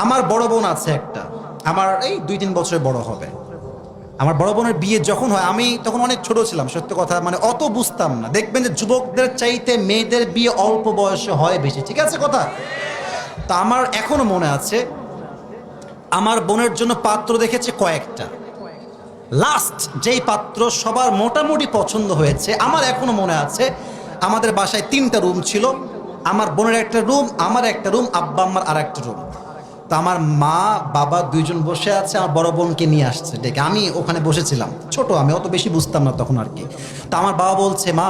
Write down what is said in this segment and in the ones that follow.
আমার বড় বোন আছে একটা, আমার এই 2-3 বছরের বড় হবে। আমার বড় বোনের বিয়ে যখন হয়, আমি তখন অনেক ছোট ছিলাম, সত্য কথা, মানে অত বুঝতাম না। দেখবেন যে যুবকদের চাইতে মেয়েদের বিয়ে অল্প বয়সে হয় বেশি, ঠিক আছে কথা? তা আমার এখনো মনে আছে, আমার বোনের জন্য পাত্র দেখেছে কয়েকটা। লাস্ট যেই পাত্র সবার মোটামুটি পছন্দ হয়েছে, আমার এখনো মনে আছে, আমাদের বাসায় 3টা রুম ছিল। আমার বোনের একটা রুম, আমার একটা রুম, আব্বা আম্মার আর একটা রুম। তো আমার মা বাবা 2জন বসে আছে, আমার বড় বোনকে নিয়ে আসছে ডেকে। আমি ওখানে বসেছিলাম, ছোট আমি, অত বেশি বুঝতাম না তখন আর কি। তা আমার বাবা বলছে, মা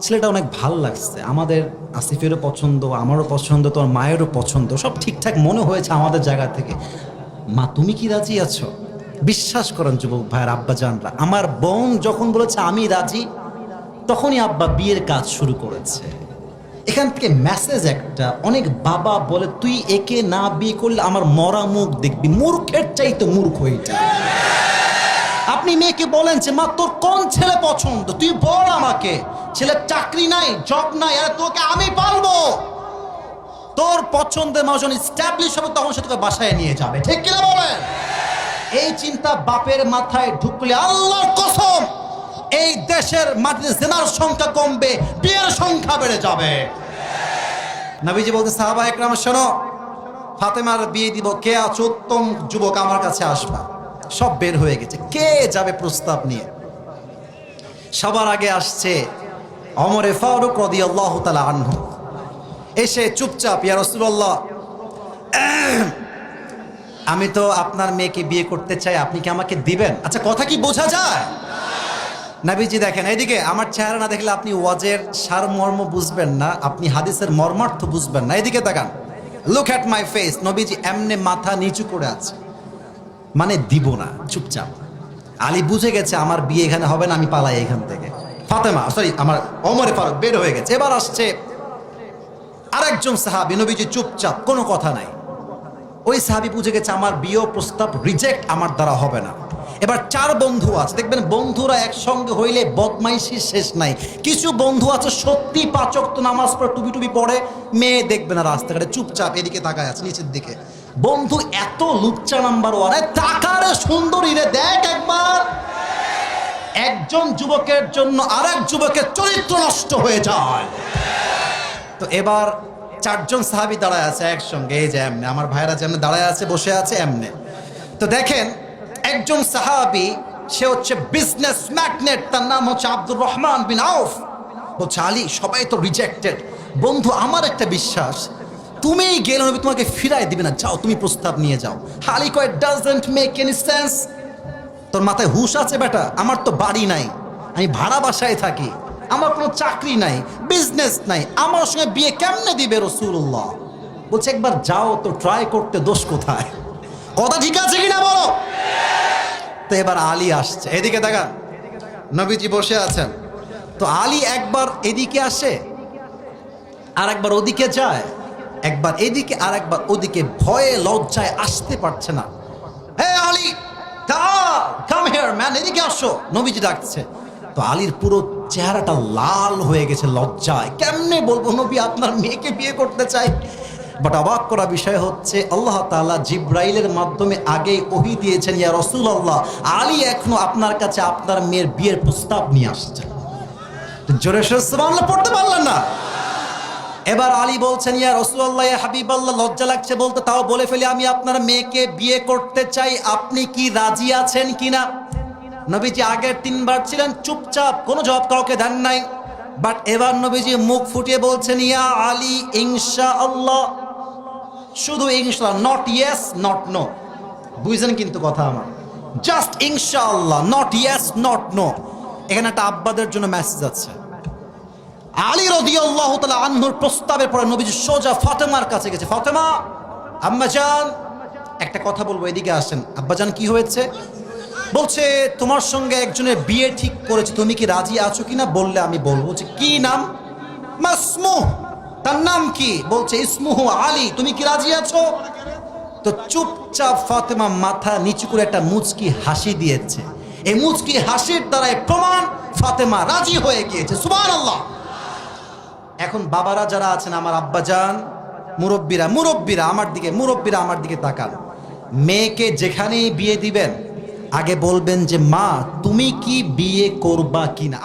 ছেলেটা অনেক ভালো লাগছে, আমাদের আসিফেরও পছন্দ, আমারও পছন্দ, তোমার মায়েরও পছন্দ, সব ঠিকঠাক মনে হয়েছে আমাদের জায়গা থেকে। মা তুমি কি রাজি আছো? বিশ্বাস করেন যুবক ভাইয়ের আব্বা জানরা, আমার বোন যখন বলেছে আমি রাজি, তখনই আব্বা বিয়ের কাজ শুরু করেছে। এখান থেকে মেসেজ একটা, অনেক বাবা বলে তুই একে না বিয়ে করলে আমার মরা মুখ দেখবি। মূর্খের চাইতে মূর্খ এটা। আপনি মেয়েকে বলেন যে মা তোর কোন ছেলে পছন্দ, তুই বল আমাকে। ছেলের চাকরি নাই, জব নাই, আর তোকে আমি পালবো। তোর পছন্দের মানুষ স্ট্যাবলিশ হবে, তখন সে তোকে বাসায় নিয়ে যাবে, ঠিক কিনা বলেন? এই চিন্তা বাপের মাথায় ঢুকলে আল্লাহর কসম এই দেশের মাটিতে জিনার সংখ্যা কমবে, বিয়ের সংখ্যা বেড়ে যাবে। নবীজি বলতে, সাহাবা একরাম শোনো, ফাতেমার বিয়ে দিব, কে আছো উত্তম যুবক আমার কাছে আসবা। সব বের হয়ে গেছে, কে যাবে প্রস্তাব নিয়ে? সবার আগে আসছে ওমরে ফারুক রাদিয়াল্লাহু তাআলা আনহু। এসে চুপচাপ, ইয়া রাসূলুল্লাহ, আমি তো আপনার মেয়েকে বিয়ে করতে চাই, আপনি কি আমাকে দিবেন? আচ্ছা, কথা কি বোঝা যায়? নবীজি দেখেন এইদিকে, আমার চেহারা না দেখলে আপনি ওয়াজের সারমর্ম বুঝবেন না, আপনি হাদিসের মর্মার্থ বুঝবেন না। এইদিকে তাকান, লুক অ্যাট মাই ফেস। নবীজি এমনে মাথা নিচু করে আছে, মানে দিব না, চুপচাপ। আলী বুঝে গেছে আমার বিয়ে এখানে হবে না, আমি পালাই এখান থেকে। ফাতেমা, সরি, আমার ওমরে ফারুক বের হয়ে গেছে। এবার আসছে আরেকজন সাহাবী, নবীজি চুপচাপ, কোনো কথা নাই। ওই সাহাবী বুঝে গেছে আমার বিয়ে প্রস্তাব রিজেক্ট, আমার দ্বারা হবে না। এবার 4 বন্ধু আছে, দেখবেন বন্ধুরা একসঙ্গে হইলে বদমাইশির শেষ নাই। কিছু বন্ধু আছে সত্যি 5 ওয়াক্ত নামাজ পড়ে, টুপি টুপি পড়ে, মেয়ে দেখবে না রাস্তাঘাটে, চুপচাপ এদিকে তাকায় আছে নিচের দিকে। বন্ধু এত লুচ্চা নাম্বার 1, তাকারে সুন্দরী রে, দেখ একবার। একজন যুবকের জন্য আরেক যুবকের চরিত্র নষ্ট হয়ে যায়। তো এবার 4 জন সাহাবী দাঁড়ায় আছে একসঙ্গে, এই যে এমনে, আমার ভাইরা যেমন দাঁড়ায় আছে, বসে আছে এমনে। তো দেখেন একজন সাহাবী, সে হচ্ছে বিজনেস ম্যাগনেট, তার নাম হচ্ছে আব্দুর রহমান বিন আউফ। বলছে, আলী সবাই তো রিজেক্টেড, বন্ধু আমার একটা বিশ্বাস, তুমিই গেলে নবী তোমাকে ফিরাই দিবে না, যাও তুমি প্রস্তাব নিয়ে যাও। আলী কয়, ডাজন্ট মেক এনি সেন্স। তোর মাথায় হুঁশ আছে বেটা? আমার তো বাড়ি নাই, আমি ভাড়া বাসায় থাকি, আমার কোনো চাকরি নাই, বিজনেস নাই, আমার সঙ্গে বিয়ে কেমনে দিবে রাসূলুল্লাহ? বলছে একবার যাও তো, ট্রাই করতে দোষ কোথায়? কথা ঠিক আছে কিনা বলো? তো এবার আলী আসছে, এদিকে দেখান, নবীজি বসে আছেন। তো আলী একবার এদিকে আসে, আর একবার ওদিকে যায়, একবার এদিকে আর একবার ওদিকে, ভয়ে লজ্জায় আসতে পারছে না। হে আলী, কাম হিয়ার ম্যান, এদিকে আসো, নবীজি ডাকছে। তো আলীর পুরো চেহারাটা লাল হয়ে গেছে লজ্জায়, কেমনে বলবো নবী আপনার মেয়েকে বিয়ে করতে চাই। বাট অবাক করা বিষয় হচ্ছে, আল্লাহ তাআলা জিব্রাইলের মাধ্যমে আগেই ওহী দিয়েছেন, ইয়া রাসূলুল্লাহ, আলী এখনো আপনার কাছে আপনার মেয়ের বিয়ের প্রস্তাব নিয়ে আসছে। জোরে সুবহানাল্লাহ পড়তে পারলেন না? এবার আলী বলছেন, ইয়া রাসূলুল্লাহ, ইয়া হাবিবাল্লাহ, লজ্জা লাগছে বলতে, তাও বলে ফেলি, আমি আপনার মেয়েকে বিয়ে করতে চাই, আপনি কি রাজি আছেন কিনা? নবীজি আগের 3 বার ছিলেন চুপচাপ, কোনো জবাব কাউকে দেন নাই। বাট এবার নবীজি মুখ ফুটিয়ে বলছেন, ইয়া আলী ইনশাআল্লাহ, শুধু ইনশাআল্লাহ, নট ইয়েস নট নো। বুঝছেন কিন্তু কথা আমার? জাস্ট ইনশাআল্লাহ, নট ইয়েস নট নো। এখানে একটা আব্বাদের জন্য মেসেজ আছে। আলী রাদিয়াল্লাহু তাআলা আনহুর প্রস্তাবের পরে নবীজি সোজা ফাতেমার কাছে গেছে। ফাতেমা, আম্মাজান একটা কথা বলবো, এদিকে আসেন। আব্বাজান কি হয়েছে? বলছে তোমার সঙ্গে একজনের বিয়ে ঠিক করেছে, তুমি কি রাজি আছো কিনা? বললে আমি বলবো। বলছে কি নাম? মাসমুহ, তার নাম কি? বলছে ইসমুহু আলী, তুমি কি রাজি আছো? তো চুপচাপ ফাতেমা মাথা নিচু করে একটা মুচকি হাসি দিয়েছে। এই মুচকি হাসির দ্বারাই প্রমাণ ফাতেমা রাজি হয়ে গিয়েছে। সুবহানাল্লাহ। এখন বাবারা যারা আছেন, আমার আব্বাজান, মুরব্বীরা মুরব্বীরা আমার দিকে তাকান। মেয়েকে যেখানেই বিয়ে দিবেন আগে বলবেন যে মা তুমি কি বিয়ে করবা কিনা।